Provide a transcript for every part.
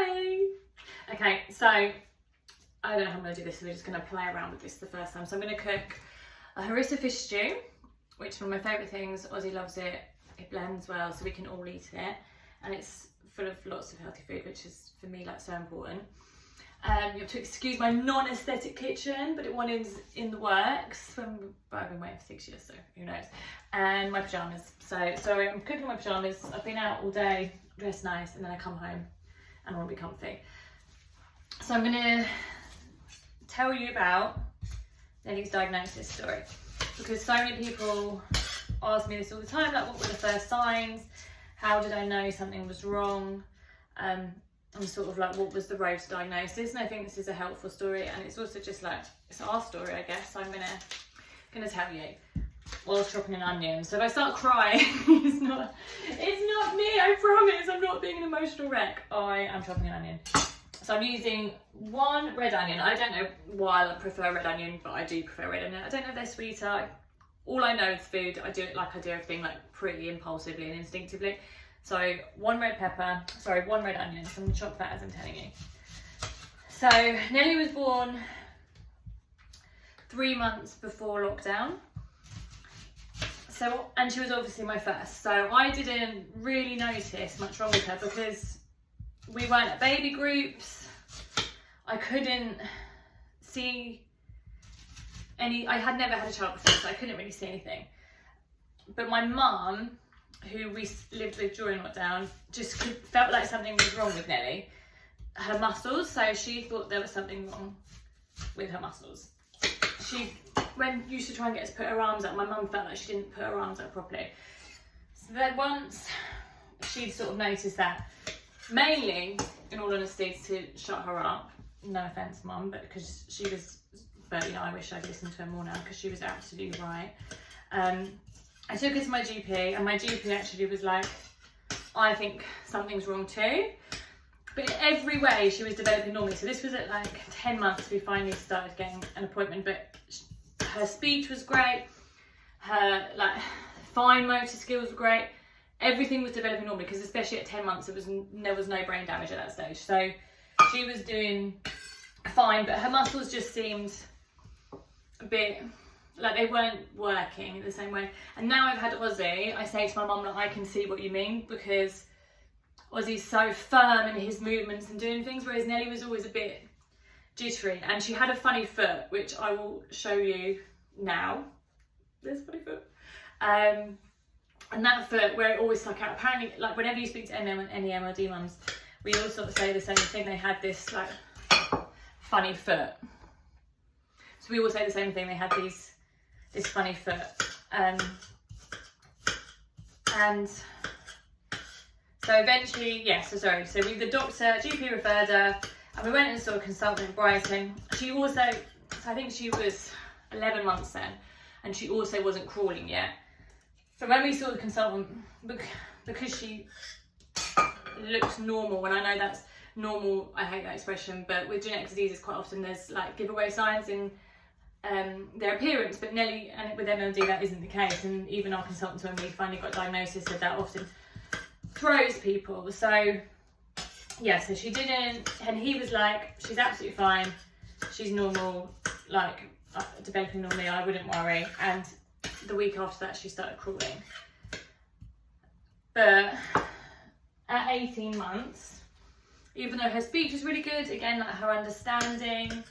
Hi! Okay, so I don't know how I'm going to do this, so we're just going to play around with this the first time. So I'm going to cook a Harissa fish stew, which is one of my favourite things. Ozzy loves it. It blends well, so we can all eat it. And it's full of lots of healthy food, which is, for me, like, so important. You have to excuse my non-aesthetic kitchen, but one is in the works. I've been waiting for 6 years, so who knows. And my pyjamas. So I'm cooking my pyjamas. I've been out all day, dressed nice, and then I come home and I want to be comfy. So I'm going to tell you about Nellie's diagnosis story, because so many people ask me this all the time, like, what were the first signs? How did I know something was wrong? And sort of like, what was the road to diagnosis? And I think this is a helpful story, and it's also just like, it's our story, I guess. So I'm gonna tell you while chopping an onion. So if I start crying, it's not me, I promise. I'm not being an emotional wreck. I am chopping an onion. So I'm using one red onion. I don't know why I prefer red onion, but I do prefer red onion. I don't know if they're sweeter. All I know is food. I do it like I do everything, like pretty impulsively and instinctively. So one red onion. So I'm gonna chop that as I'm telling you. So Nellie was born 3 months before lockdown. So, and she was obviously my first. So I didn't really notice much wrong with her because we weren't at baby groups. I couldn't see any, I had never had a child before, so I couldn't really see anything. But my mum, who we lived with during lockdown, just felt like something was wrong with Nellie. Her muscles, so she thought there was something wrong with her muscles. She used to try and get us to put her arms up. My mum felt like she didn't put her arms up properly. So then once she'd sort of noticed that, mainly, in all honesty, to shut her up. No offence, Mum, but because she was, but you know, I wish I'd listened to her more now, because she was absolutely right. I took her to my GP, and my GP actually was like, I think something's wrong too. But in every way, she was developing normally. So this was at like 10 months, we finally started getting an appointment, but her speech was great. Her like fine motor skills were great. Everything was developing normally, because especially at 10 months, there was no brain damage at that stage. So she was doing fine, but her muscles just seemed a bit like they weren't working the same way. And now I've had Ozzy, I say to my mum, like, I can see what you mean, because Ozzy's so firm in his movements and doing things, whereas Nellie was always a bit jittery. And she had a funny foot, which I will show you now. There's a funny foot. And that foot, where it always stuck out, apparently, like, whenever you speak to any MLD mums, we all sort of say the same thing. They had this, like, funny foot. So we all say the same thing. They had this funny foot. And so eventually, so the doctor, GP referred her, and we went and saw a consultant in Brighton. She also, I think she was 11 months then, and she also wasn't crawling yet. So when we saw the consultant, because she looked normal, and I know that's normal, I hate that expression, but with genetic diseases quite often there's like giveaway signs in their appearance, but Nellie, and with MLD that isn't the case, and even our consultants, when we finally got diagnosis, said that often throws people. So yeah, so she didn't, and he was like, she's absolutely fine, she's normal, like developing normally, I wouldn't worry. And the week after that she started crawling. But at 18 months, even though her speech was really good, again, like her understanding,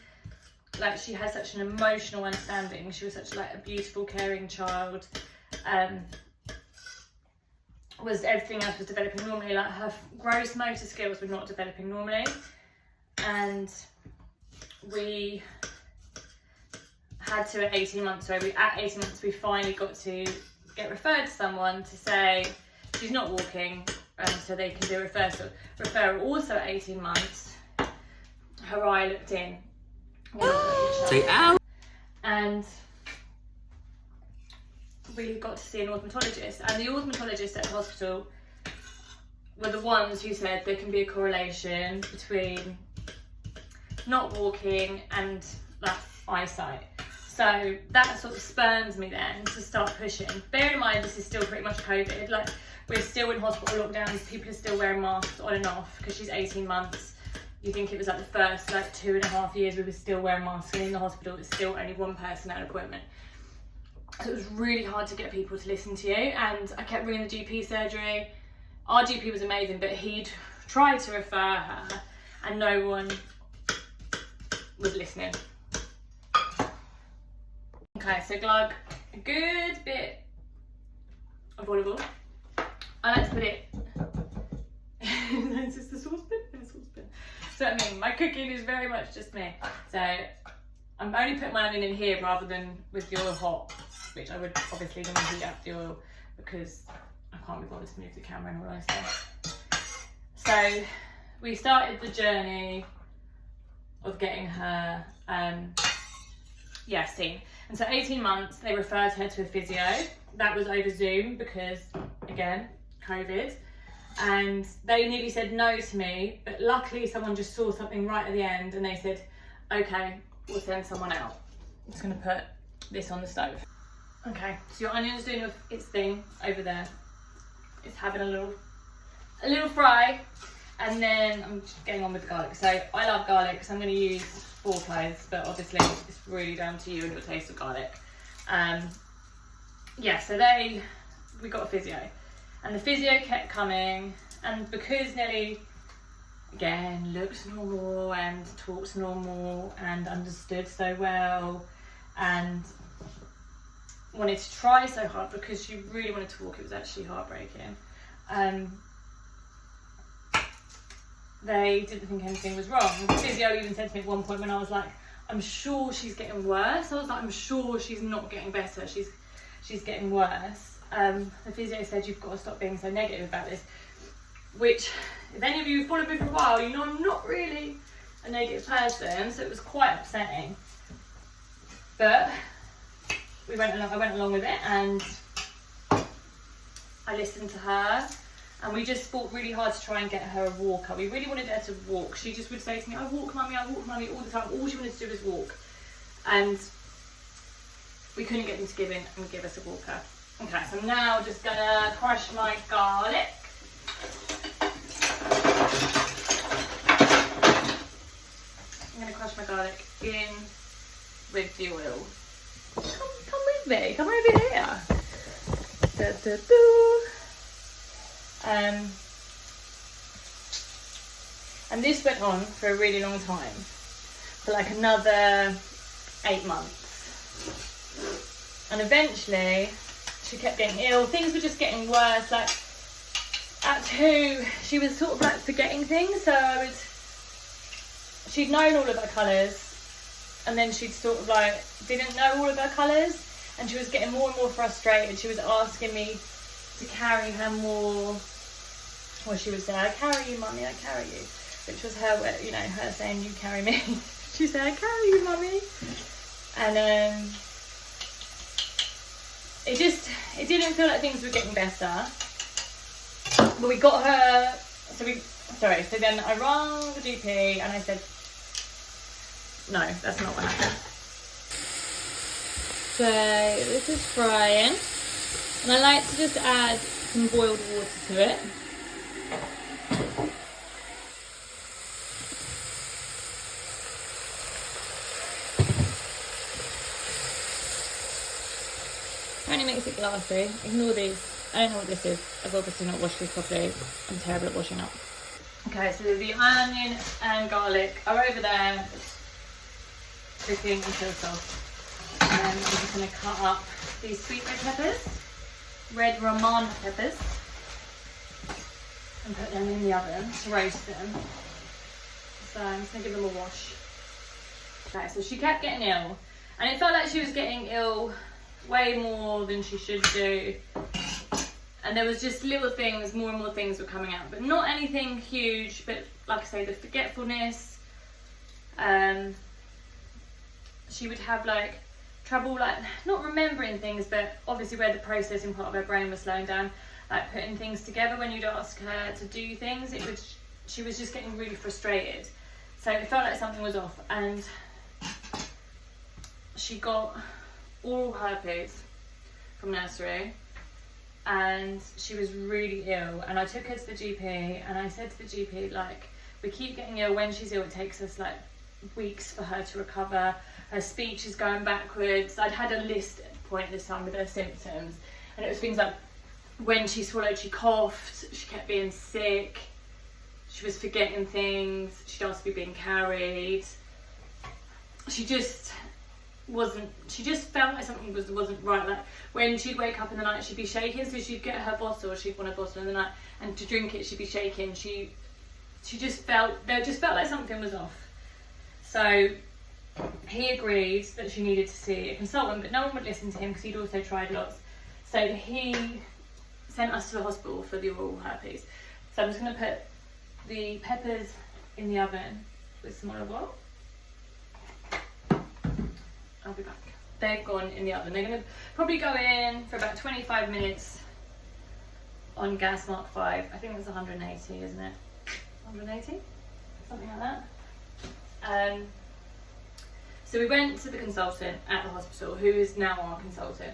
like she had such an emotional understanding, she was such like a beautiful, caring child, everything else was developing normally, like her gross motor skills were not developing normally. And we had to, at 18 months, we finally got to get referred to someone to say she's not walking, so they can do a referral. Also at 18 months, her eye looked in. Say ow! And we got to see an orthodontologist, and the orthodontologist at the hospital were the ones who said there can be a correlation between not walking and like eyesight. So that sort of spurns me then to start pushing. Bear in mind, this is still pretty much COVID. Like, we're still in hospital lockdowns, people are still wearing masks on and off because she's 18 months. You think it was like the first like 2.5 years we were still wearing masks, and in the hospital it's still only one person at an appointment. So it was really hard to get people to listen to you, and I kept ringing the GP surgery. Our GP was amazing, but he'd tried to refer her and no one was listening. Okay, so glug, a good bit of olive oil. I like to put it, is this the saucepan? Yeah, saucepan. So I mean, my cooking is very much just me. So I'm only putting my onion in here rather than with the oil hot, which I would obviously then heat up the oil because I can't be bothered to move the camera in all honesty. So we started the journey of getting her seen. And so 18 months, they referred her to a physio. That was over Zoom because, again, COVID. And they nearly said no to me, but luckily someone just saw something right at the end and they said, okay, we'll send someone out. I'm just gonna put this on the stove. Okay, so your onion's doing its thing over there. It's having a little fry. And then I'm just getting on with the garlic. So I love garlic, so I'm gonna use 4 cloves, but obviously it's really down to you and your taste of garlic. So we got a physio. And the physio kept coming, and because Nellie, again, looks normal and talks normal and understood so well and wanted to try so hard because she really wanted to walk, it was actually heartbreaking. They didn't think anything was wrong. The physio even said to me at one point when I was like, I'm sure she's getting worse. I was like, I'm sure she's not getting better. She's getting worse. The physio said, you've got to stop being so negative about this, which if any of you have followed me for a while, you know I'm not really a negative person, so it was quite upsetting. But I went along with it, and I listened to her, and we just fought really hard to try and get her a walker. We really wanted her to walk. She just would say to me, I walk mummy all the time. All she wanted to do was walk. And we couldn't get them to give us a walker. Okay, so I'm now just gonna crush my garlic. I'm gonna crush my garlic in with the oil. Come with me, come over here. And this went on for a really long time, for like another 8 months. And eventually, she kept getting ill. Things were just getting worse. Like at 2, she was sort of like forgetting things. So she'd known all of her colours, and then she'd sort of like didn't know all of her colours, and she was getting more and more frustrated. She was asking me to carry her more. Well, she would say, I carry you, mummy, I carry you. Which was her, her saying, you carry me. She said, I carry you, mummy. And it didn't feel like things were getting better. But we got her, so then I rang the GP and I said, no, that's not what happened. So this is frying. And I like to just add some boiled water to it. Apparently makes it glassy. Ignore these. I don't know what this is. I've obviously not washed these properly. I'm terrible at washing up. Okay, so the onion and garlic are over there cooking until soft. And then I'm just going to cut up these sweet red peppers, red Romano peppers, and put them in the oven to roast them. So I'm just going to give them a wash. Okay, so she kept getting ill, and it felt like she was getting ill way more than she should do, and there was just little things, more and more things were coming out, but not anything huge. But like I say, the forgetfulness, she would have like trouble, like not remembering things, but obviously where the processing part of her brain was slowing down, like putting things together. When you'd ask her to do things, she was just getting really frustrated, so it felt like something was off. And she got oral herpes from nursery, and she was really ill, and I took her to the GP, and I said to the GP, like, We keep getting ill. When she's ill, it takes us like weeks for her to recover. Her speech is going backwards. I'd had a list at the point this time with her symptoms, and it was things like when she swallowed, she coughed, she kept being sick, she was forgetting things, she'd ask to be being carried. She just felt like something wasn't right. Like when she'd wake up in the night, she'd be shaking, so she'd get her bottle, she'd want a bottle in the night, and to drink it, she'd be shaking. She just felt like something was off. So he agreed that she needed to see a consultant, but no one would listen to him because he'd also tried lots. So he sent us to the hospital for the oral herpes. So I'm just going to put the peppers in the oven with some olive oil. I'll be back. They've gone in the oven. They're going to probably go in for about 25 minutes on gas mark 5. I think it's 180, isn't it? 180? Something like that. So we went to the consultant at the hospital, who is now our consultant,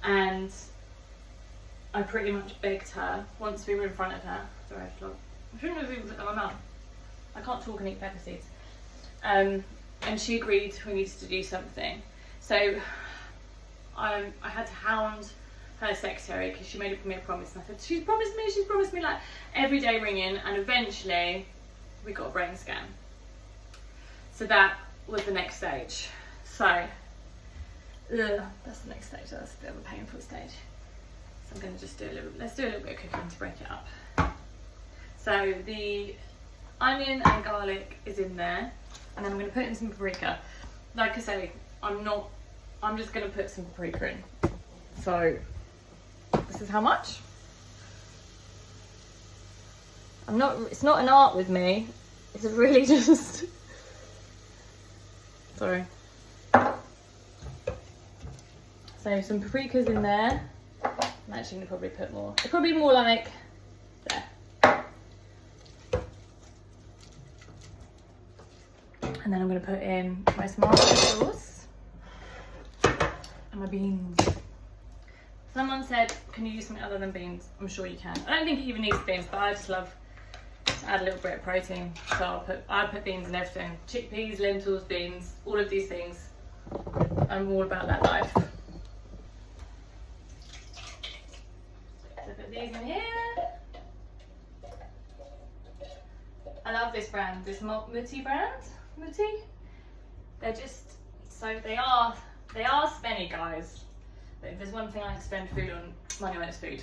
and I pretty much begged her once we were in front of her. Sorry, I shouldn't have even put that in my mouth. I can't talk and eat pepper seeds. And she agreed we needed to do something. So I had to hound her secretary because she made me a promise, and I said, she's promised me like every day ringing, and eventually we got a brain scan. So that was the next stage. So that's the next stage. That's a bit of a painful stage. So I'm going to just let's do a little bit of cooking to break it up. So the onion and garlic is in there, and then I'm going to put in some paprika. Like I say, I'm just going to put some paprika in. So this is how much. It's not an art with me. It's really just, sorry. So some paprika's in there. I'm actually going to probably put more. It's probably more like there. And then I'm going to put in my tomato sauce and my beans. Someone said, can you use something other than beans? I'm sure you can. I don't think it even needs beans, but I just love to add a little bit of protein. So I put beans in everything. Chickpeas, lentils, beans, all of these things. I'm all about that life. So put these in here. I love this brand, this Mutti brand. Mutti. They're just, so they are spenny, guys. But if there's one thing I can spend money on, it's food.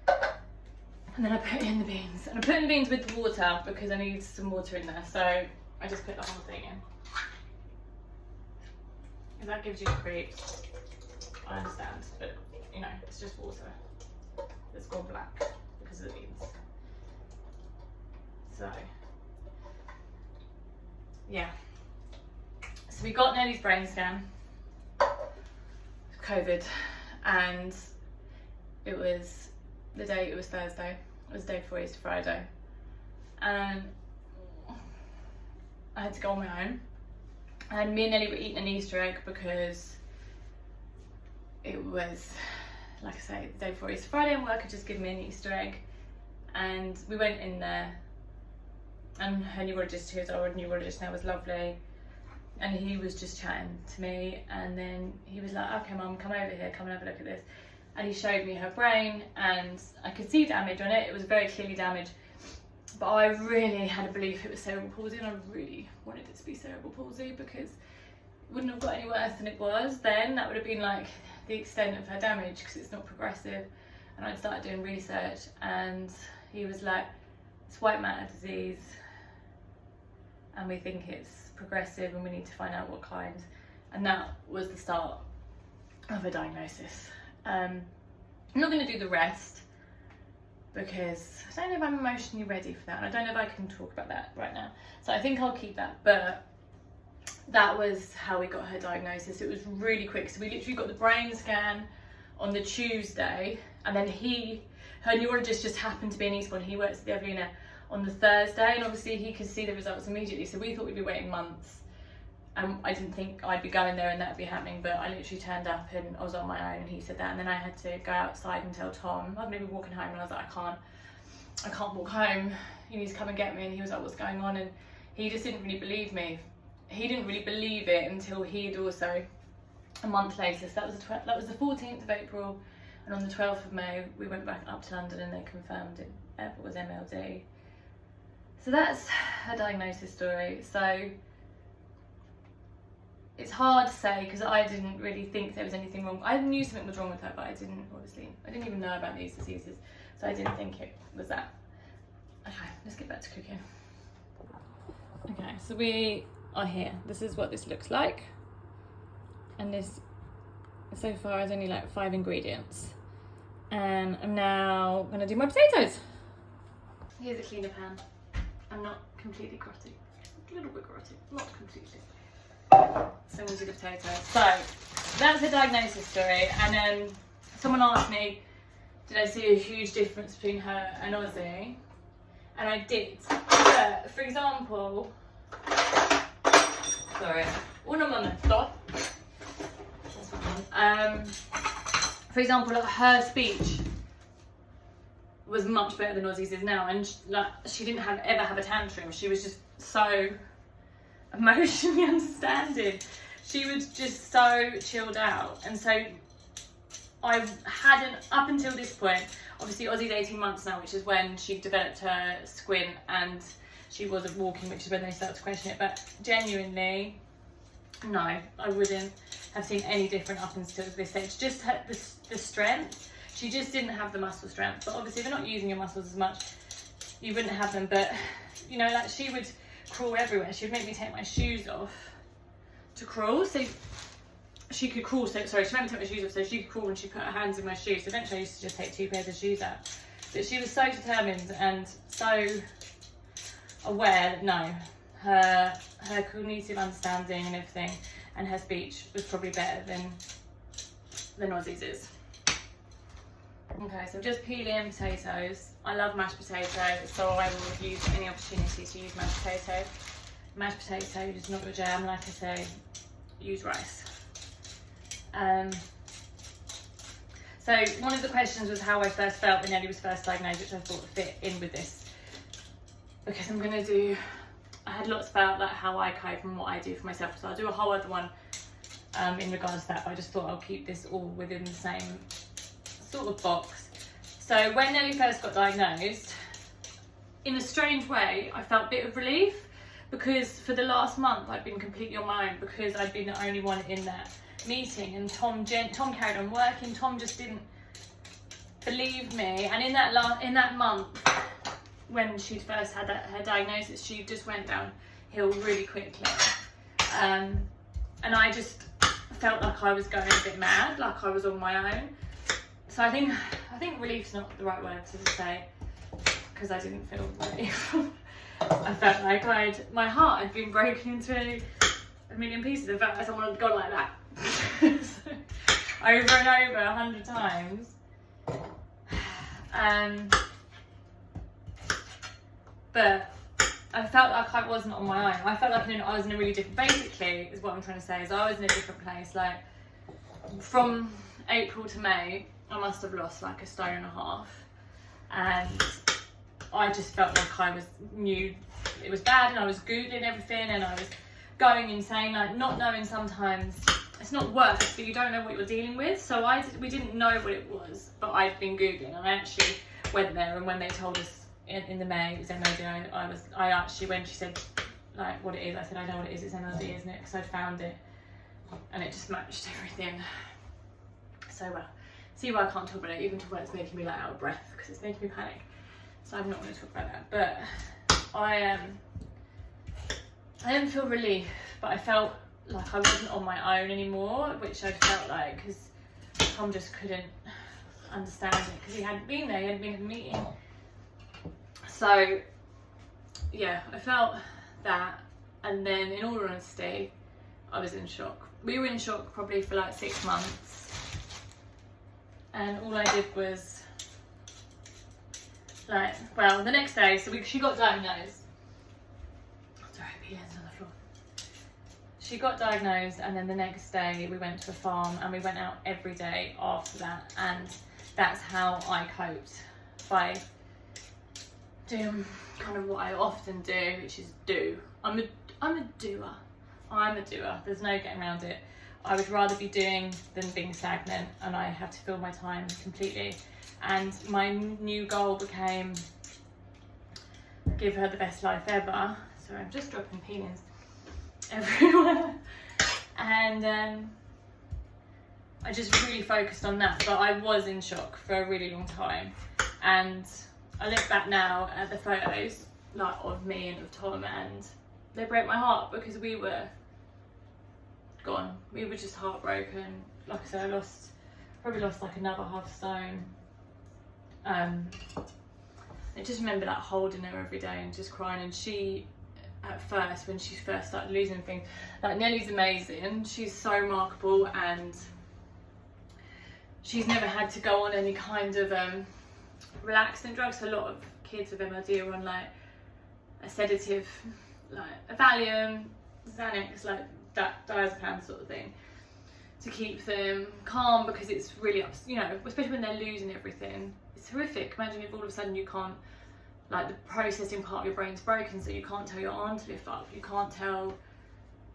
And then I put in the beans. And I put in the beans with the water because I need some water in there. So I just put the whole thing in. If that gives you the creeps, I understand. But, you know, it's just water that's gone black because of the beans. So, yeah. So we got Nellie's brain scan. COVID, and it was Thursday. It was the day before Easter Friday, and I had to go on my own. And me and Nellie were eating an Easter egg because it was, like I say, the day before Easter Friday, and work had just given me an Easter egg. And we went in there, and her neurologist, who's our neurologist now, was lovely. And he was just chatting to me, and then he was like, okay mum, come over here, come and have a look at this. And he showed me her brain, and I could see damage on it. It was very clearly damaged, but I really had a belief it was cerebral palsy, and I really wanted it to be cerebral palsy because it wouldn't have got any worse than it was then. That would have been like the extent of her damage because it's not progressive. And I started doing research, and he was like, it's white matter disease, and we think it's progressive and we need to find out what kind. And that was the start of a diagnosis. I'm not going to do the rest because I don't know if I'm emotionally ready for that, and I don't know if I can talk about that right now, so I think I'll keep that. But that was how we got her diagnosis. It was really quick. So we literally got the brain scan on the Tuesday, and then her neurologist just happened to be in Eastbourne. He works at the Evelina on the Thursday, and obviously he could see the results immediately, so we thought we'd be waiting months. I didn't think I'd be going there and that'd be happening, but I literally turned up and I was on my own, and he said that, and then I had to go outside and tell Tom. I was maybe walking home, and I was like, I can't. I can't walk home, you need to come and get me. And he was like, what's going on? And he just didn't really believe me. He didn't really believe it until he'd also, a month later, so that was the 14th of April, and on the 12th of May we went back up to London and they confirmed it was MLD. So that's a diagnosis story. So it's hard to say because I didn't really think there was anything wrong. I knew something was wrong with her, but I didn't even know about these diseases, so I didn't think it was that. Okay, let's get back to cooking. Okay, so we are here. This is what this looks like, and this so far is only like 5 ingredients, and I'm now gonna do my potatoes. Here's a cleaner pan. I'm not completely grotty, a little bit grotty, not completely. So I'm gonna do the potatoes. So that's the diagnosis story, and then someone asked me, did I see a huge difference between her and Ozzy? And I did. But for example, sorry, un momento. For example, like, her speech was much better than Ozzy's is now, and she didn't ever have a tantrum. She was just so emotionally understanding. She was just so chilled out, and so I hadn't, up until this point, obviously Ozzy's 18 months now, which is when she developed her squint and she wasn't walking, which is when they started to question it, but genuinely, no, I wouldn't have seen any different up until this stage. Just had the strength, she just didn't have the muscle strength, but obviously if you're not using your muscles as much, you wouldn't have them, but you know, like she would crawl everywhere. She would make me take my shoes off to crawl, so she could crawl, so sorry, she made me take my shoes off so she could crawl when she put her hands in my shoes. So eventually I used to just take 2 pairs of shoes out. But she was so determined and so aware that no, her cognitive understanding and everything and her speech was probably better than Ozzy's is. Okay, so I'm just peeling potatoes. I love mashed potato, so I will use any opportunity to use mashed potato. Mashed potato is not your jam, like I say, use rice. So one of the questions was how I first felt when Nellie was first diagnosed, which I thought would fit in with this, because I had lots about like how I cope and what I do for myself, so I'll do a whole other one in regards to that, but I just thought I'll keep this all within the same sort of box. So when Nellie first got diagnosed, in a strange way, I felt a bit of relief, because for the last month I'd been completely on my own, because I'd been the only one in that meeting, and Tom carried on working. Tom just didn't believe me, and in that month when she'd first had her diagnosis, she just went downhill really quickly, and I just felt like I was going a bit mad, like I was on my own. So I think relief's not the right word to say, because I didn't feel relief. I felt like my heart had been broken into a million pieces. I felt like someone had gone like that. So, over and over 100 times. But I felt like I wasn't on my own. I felt like I was in a really different, basically is what I'm trying to say, is I was in a different place. Like from April to May, I must have lost like 1.5 stone, and I just felt like knew it was bad, and I was Googling everything, and I was going insane, like not knowing sometimes. It's not worse, but you don't know what you're dealing with. So we didn't know what it was, but I'd been Googling, and I actually went there, and when they told us in the May it was MLD, I actually, when she said like what it is, I said, I know what it is, it's MLD, isn't it? Because I'd found it, and it just matched everything so well. See why I can't talk about it, even talk about it's making me like out of breath, because it's making me panic. So I'm not going to talk about that, but I didn't feel relief, but I felt like I wasn't on my own anymore, which I felt like, because Tom just couldn't understand it, because he hadn't been there, he hadn't been at the meeting. So yeah, I felt that, and then in all honesty, I was in shock. We were in shock probably for like 6 months, and all I did was like, well, the next day, so she got diagnosed. Sorry, peelings on the floor. She got diagnosed, and then the next day we went to a farm, and we went out every day after that, and that's how I coped, by doing kind of what I often do, which is do. I'm a doer. I'm a doer. There's no getting around it. I would rather be doing than being stagnant, and I have to fill my time completely. And my new goal became give her the best life ever. So I'm just dropping peelings everywhere. And I just really focused on that, but I was in shock for a really long time. And I look back now at the photos like of me and of Tom, and they break my heart because we were gone. We were just heartbroken. Like I said, I probably lost like another half stone. I just remember like holding her every day and just crying. And she, at first, when she first started losing things, like Nellie's amazing. She's so remarkable, and she's never had to go on any kind of relaxant drugs. So a lot of kids with MLD are on like a sedative, like a Valium, Xanax, like that diazepam sort of thing, to keep them calm, because it's really, you know, especially when they're losing everything. It's horrific. Imagine if all of a sudden you can't, like the processing part of your brain's broken, so you can't tell your arm to lift up, you can't tell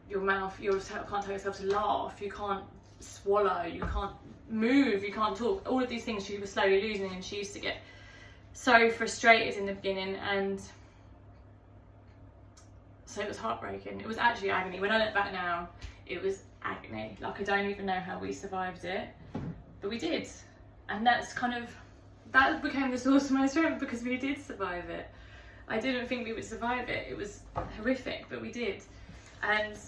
your mouth, you can't tell yourself to laugh, you can't swallow, you can't move, you can't talk. All of these things she was slowly losing, and she used to get so frustrated in the beginning, and so it was heartbreaking. It was actually agony. When I look back now, it was agony. Like I don't even know how we survived it, but we did. And that's kind of, that became the source of my strength, because we did survive it. I didn't think we would survive it. It was horrific, but we did. And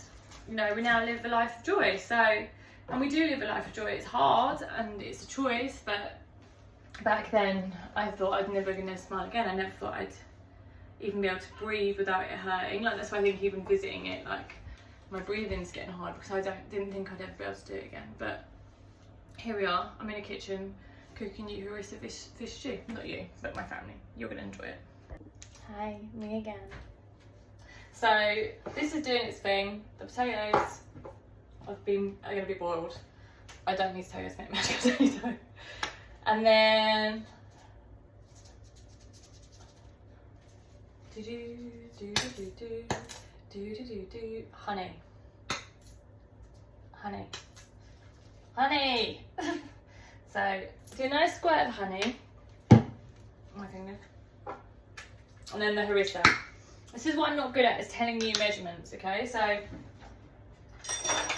you know, we now live a life of joy. So, and we do live a life of joy. It's hard and it's a choice, but back then I thought I'd never gonna smile again. I never thought I'd even be able to breathe without it hurting. Like that's why I think even visiting it, like my breathing's getting hard, because I didn't think I'd ever be able to do it again. But here we are. I'm in a kitchen cooking you Harissa fish stew. Not you, but my family. You're gonna enjoy it. Hi, me again. So this is doing its thing. The potatoes are gonna be boiled. I don't need to tell you it's meant mashed potato. And then honey. So do a nice squirt of honey. Oh my goodness. And then the harissa. This is what I'm not good at, is telling you measurements, okay? So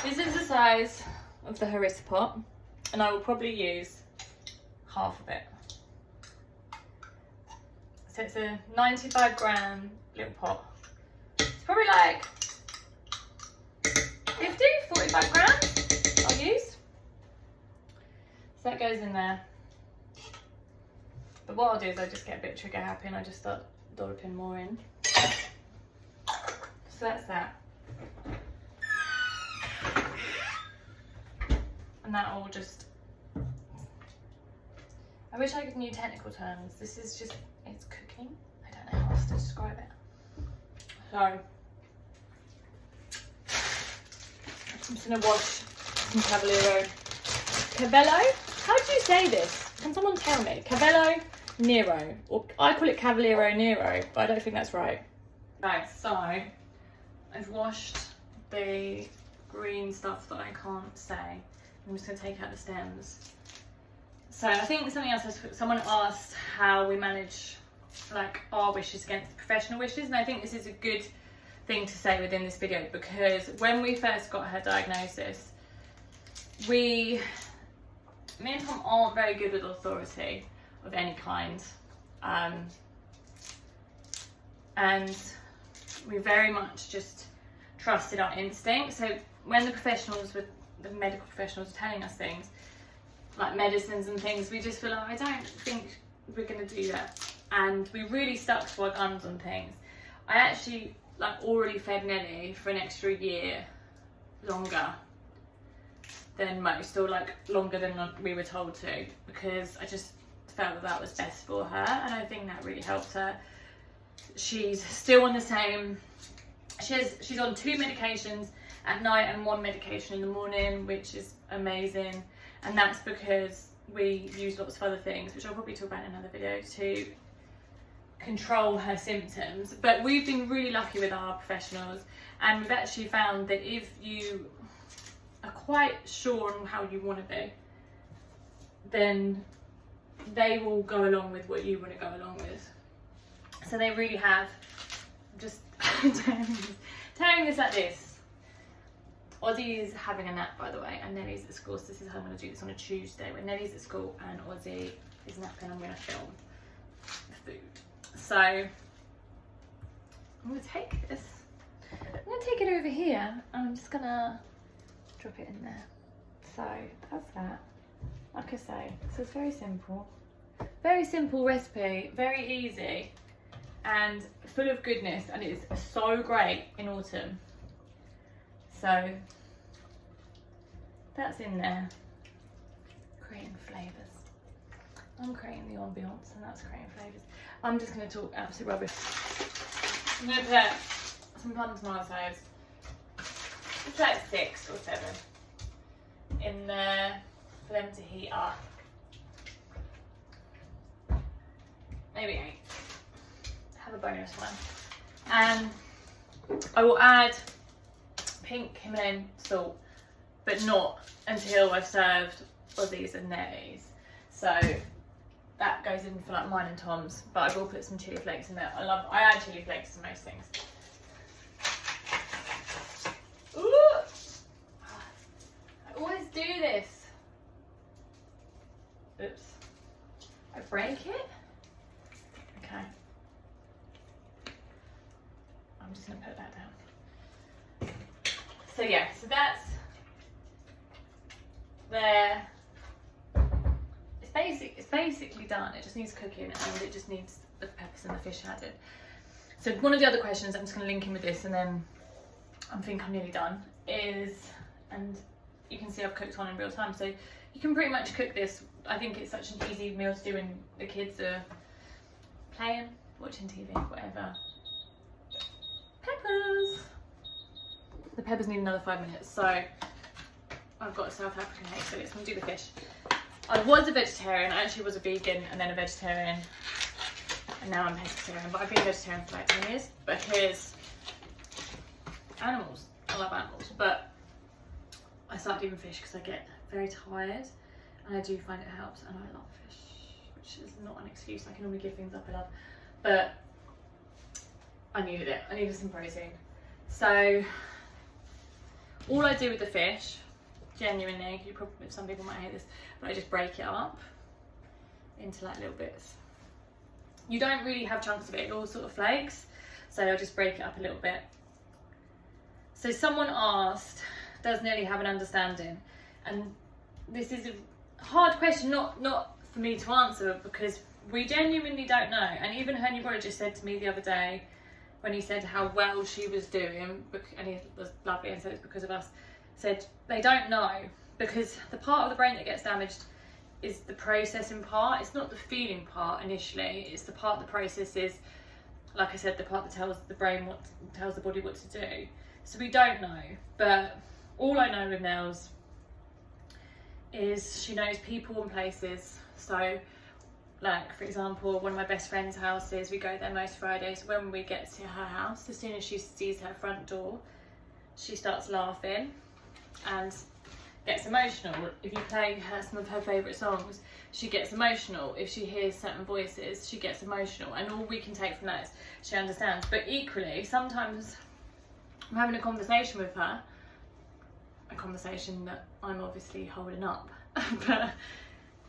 this is the size of the harissa pot, and I will probably use half of it. So it's a 95 gram little pot. It's probably like 45 grams I'll use. So that goes in there. But what I'll do is I just get a bit trigger happy and I just start dolloping more in. So that's that. And that all just, I wish I knew technical terms. This is just, it's cooking. I don't know how else to describe it. So, I'm just gonna wash some Cavolo. How do you say this? Can someone tell me? Cavolo Nero, or I call it Cavallero Nero, but I don't think that's right. Right, so I've washed the green stuff that I can't say. I'm just gonna take out the stems. So I think something else, someone asked how we manage like our wishes against professional wishes, and I think this is a good thing to say within this video, because when we first got her diagnosis, me and Tom aren't very good with authority of any kind, and we very much just trusted our instinct. So when the medical professionals were telling us things like medicines and things, we just feel like, I don't think we're gonna do that, and we really stuck to our guns on things. I actually already fed Nellie for an extra year longer than most, or longer than we were told to, because I just felt that was best for her, and I think that really helped her. She's still on the same, she's on 2 medications at night and 1 medication in the morning, which is amazing, and that's because we use lots of other things, which I'll probably talk about in another video, to control her symptoms. But we've been really lucky with our professionals, and we've actually found that if you are quite sure on how you want to be, then they will go along with what you want to go along with. So they really have. Just telling this like this. Ozzy is having a nap, by the way, and Nellie's at school, so this is how I'm going to do this on a Tuesday, when Nellie's at school and Ozzy is napping. I'm going to film food. So I'm going to take this. I'm going to take it over here, and I'm just going to drop it in there. So that's that. Like I say, so it's very simple. Very simple recipe, very easy, and full of goodness, and it's so great in autumn. So that's in there, creating flavours. I'm creating the ambience, and that's creating flavours. I'm just going to talk absolute rubbish. I'm going to put some plum tomatoes, it's like 6 or 7 in there for them to heat up. Maybe 8. Have a bonus one. And I will add pink Himalayan salt, but not until I've served Ozzy's and Nellie's. So that goes in for like mine and Tom's, but I will put some chili flakes in there. I add chili flakes to most things. Ooh! I always do this. Oops. I break it. Okay. I'm just going to put that down. So yeah, so that's there. It's basically done. It just needs cooking, and it just needs the peppers and the fish added. So one of the other questions, I'm just going to link in with this, and then I think I'm nearly done, is, and you can see I've cooked on in real time, so you can pretty much cook this. I think it's such an easy meal to do when the kids are playing, watching TV, whatever. Peppers! The peppers need another 5 minutes, so I've got a South African Hake, so let's do the fish. I was a vegetarian, I actually was a vegan and then a vegetarian, and now I'm pescatarian, but I've been vegetarian for like 10 years because animals, I love animals, but I started eating fish because I get very tired, and I do find it helps, and I love fish, which is not an excuse. I can normally give things up I love, but I needed it. I needed some protein. So all I do with the fish, genuinely, some people might hate this, but I just break it up into like little bits. You don't really have chunks of it, it all sort of flakes, so I'll just break it up a little bit. So someone asked, does Nellie have an understanding? And this is a hard question, not for me to answer, because we genuinely don't know. And even her neurologist said to me the other day, when he said how well she was doing, and he was lovely and said it's because of us, said they don't know, because the part of the brain that gets damaged is the processing part. It's not the feeling part initially, it's the part that processes, like I said, the part that tells the brain tells the body what to do. So we don't know, but all I know with Nels is she knows people and places. So like, for example, one of my best friend's houses, we go there most Fridays. When we get to her house, as soon as she sees her front door, she starts laughing and gets emotional. If you play her some of her favourite songs, she gets emotional. If she hears certain voices, she gets emotional. And all we can take from that is she understands. But equally, sometimes I'm having a conversation with her, a conversation that I'm obviously holding up,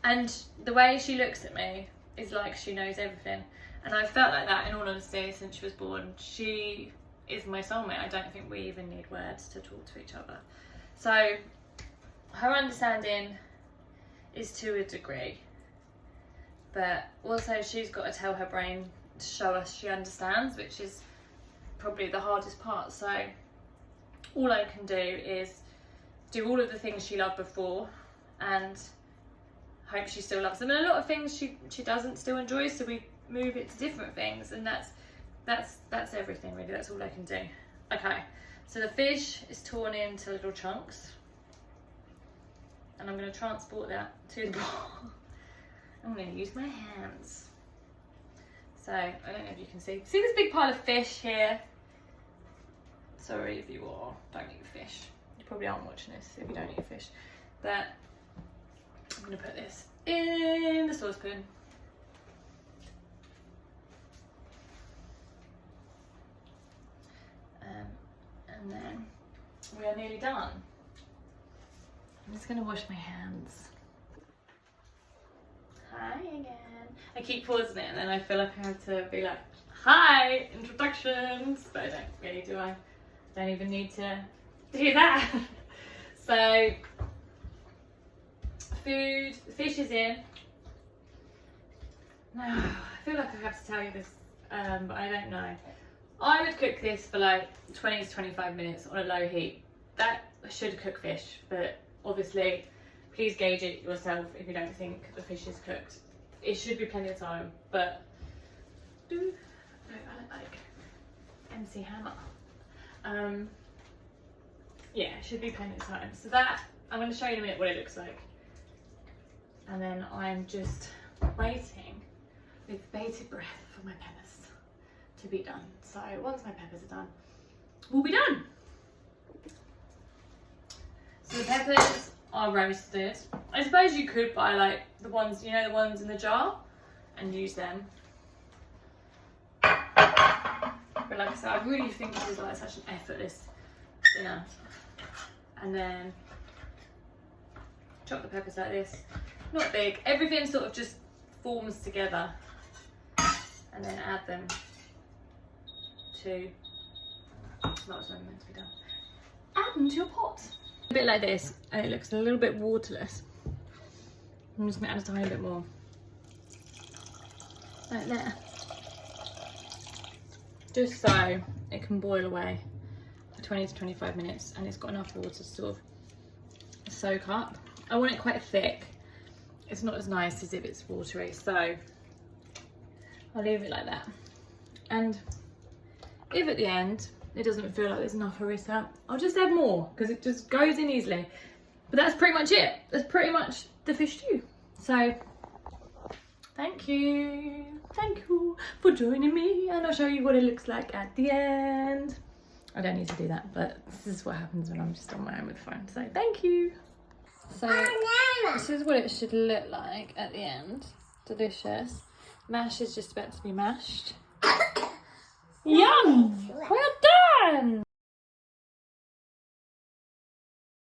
and the way she looks at me is like she knows everything. And I've felt like that, in all honesty, since she was born. She is my soulmate. I don't think we even need words to talk to each other. So her understanding is to a degree, but also she's got to tell her brain to show us she understands, which is probably the hardest part. So all I can do is do all of the things she loved before and hope she still loves them, and a lot of things she doesn't still enjoy, so we move it to different things, and that's everything really. That's all I can do. Okay, so the fish is torn into little chunks, and I'm going to transport that to the bowl. I'm going to use my hands. So I don't know if you can see this big pile of fish here. Sorry if you don't eat fish. You probably aren't watching this if you don't eat fish. But I'm gonna put this in the saucepan. And then we are nearly done. I'm just gonna wash my hands. Hi again. I keep pausing it and then I feel like I have to be like, hi, introductions, but I don't really, do I? Don't even need to do that. So, food, the fish is in. Now, I feel like I have to tell you this, but I don't know. I would cook this for like 20 to 25 minutes on a low heat. That should cook fish, but obviously, please gauge it yourself if you don't think the fish is cooked. It should be plenty of time, but I look like MC Hammer. Yeah, it should be plenty of time. So that, I'm going to show you in a minute what it looks like. And then I'm just waiting with bated breath for my peppers to be done. So once my peppers are done, we'll be done. So the peppers are roasted. I suppose you could buy like the ones, you know, the ones in the jar and use them. But like I said, I really think this is like such an effortless dinner. And then chop the peppers like this. Not big. Everything sort of just forms together. And then add them to, that was when meant to be done. Add them to your pot. A bit like this, and it looks a little bit waterless. I'm just gonna add a tiny bit more. Like there. Just so it can boil away for 20 to 25 minutes and it's got enough water to sort of soak up. I want it quite thick. It's not as nice as if it's watery, so I'll leave it like that. And if at the end it doesn't feel like there's enough harissa, I'll just add more because it just goes in easily. But that's pretty much it. That's pretty much the fish stew. So thank you for joining me, and I'll show you what it looks like at the end. I don't need to do that, but this is what happens when I'm just on my own with the phone. So thank you. So this is what it should look like at the end. Delicious. Mash is just about to be mashed. Yum! Well done!